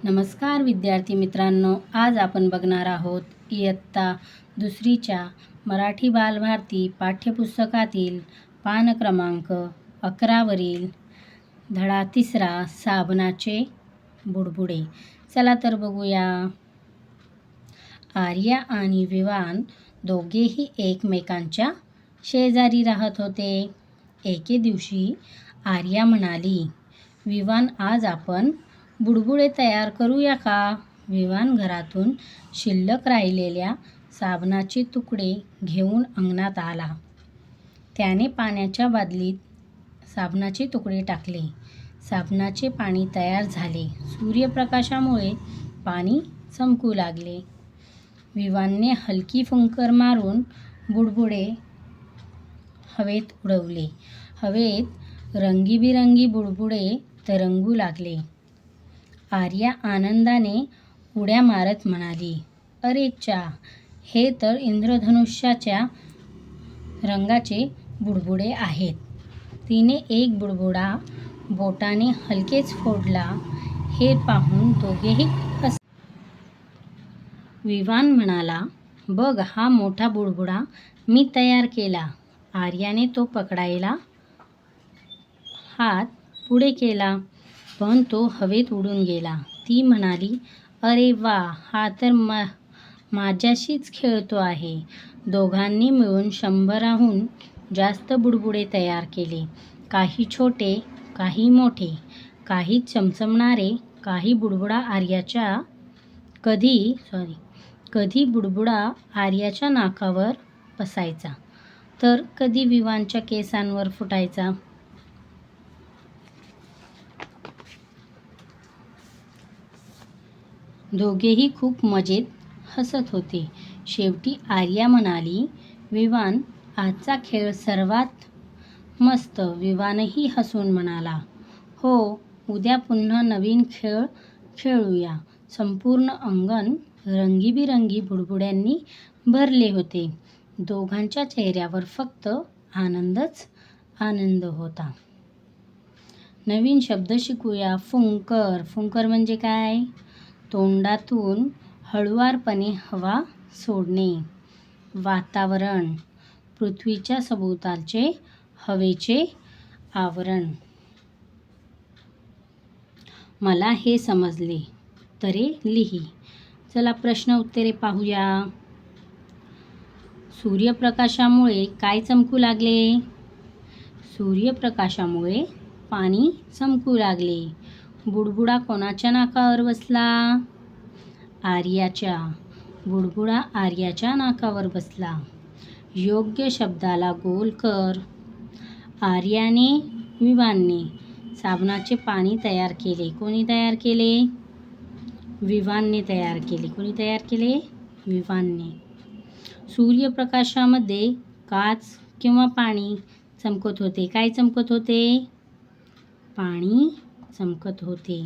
नमस्कार विद्यार्थी मित्रांनो, आज आपण बघणार आहोत इयत्ता दुसरीच्या मराठी बालभारती पाठ्यपुस्तकातील पान क्रमांक 11 वरील धडा 3 साबणाचे बुडबुडे. चला तर बघूया. आर्या आणि विवान दोघेही एकमेकांच्या शेजारी राहत होते. एके दिवशी आर्या म्हणाली, विवान, आज आपण बुडबुडे तयार करूया का? विवान घरातून शिल्लक राहिलेल्या साबणाचे तुकडे घेऊन अंगणात आला. त्याने पाण्याच्या बादलीत साबणाचे तुकडे टाकले. साबणाचे पाणी तयार झाले. सूर्यप्रकाशामुळे पाणी चमकू लागले. विवानने हलकी फुंकर मारून बुडबुडे हवेत उडवले. हवेत रंगीबिरंगी बुडबुडे तरंगू लागले. आर्या आनंदाने उड्या मारत म्हणाली, अरे च्या, हे तर इंद्रधनुष्याच्या रंगाचे बुडबुडे आहेत. तिने एक बुडबुडा बोटाने हलकेच फोडला. हे पाहून दोघेही हसले. विवान म्हणाला, बघ, हा मोठा बुडबुडा मी तयार केला. आर्याने तो पकडायला हात पुढे केला, पण तो हवेत उडून गेला. ती म्हणाली, अरे वा, हा तर माझ्याशीच खेळतो आहे. दोघांनी मिळून 100हून जास्त बुडबुडे तयार केले. काही छोटे, काही मोठे, काही चमचमणारे. कधी बुडबुडा आर्याच्या नाकावर बसायचा, तर कधी विवानच्या केसांवर फुटायचा. दोघेही खूप मजेत हसत होते. शेवटी आर्या म्हणाली, विवान, आजचा खेळ सर्वात मस्त. विवानही हसून म्हणाला, हो, उद्या पुन्हा नवीन खेळ खेळूया. संपूर्ण अंगण रंगीबिरंगी बुडबुड्यांनी भरले होते. दोघांच्या चेहऱ्यावर फक्त आनंदच आनंद होता. नवीन शब्द शिकूया. फुंकर. फुंकर म्हणजे काय? तोंडातून हळुवारपणे हवा सोडणे. वातावरण. पृथ्वीच्या सभोवतालचे हवेचे आवरण. मला हे समजले, तरे लिही. चला प्रश्न उत्तरे पाहूया. सूर्यप्रकाशामुळे काय चमकू लागले? सूर्यप्रकाशामुळे पाणी चमकू लागले. बुडबुडा कोणाच्या नाकावर बसला? आर्याच्या. बुडबुडा आर्याच्या नाकावर बसला. योग्य शब्दाला गोल कर. आर्याने, विवानने साबणाचे पाणी तयार केले. कोणी तयार केले? विवानने तयार केले. कोणी तयार केले? विवानने. सूर्यप्रकाशामध्ये काच किंवा पाणी चमकत होते. काय चमकत होते? पाणी चमकत होते.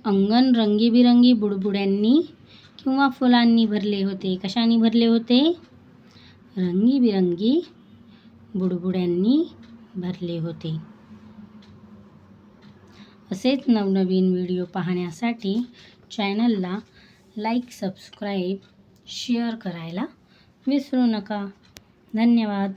अंगण रंगीबिरंगी बुडबुड्यांनी किंवा फुलांनी भरले होते. कशाने भरले होते? रंगीबिरंगी बुडबुड्यांनी भरले होते. असेच नवनवीन व्हिडिओ पाहण्यासाठी चॅनलला लाईक, सबस्क्राईब, शेअर करायला विसरू नका. धन्यवाद.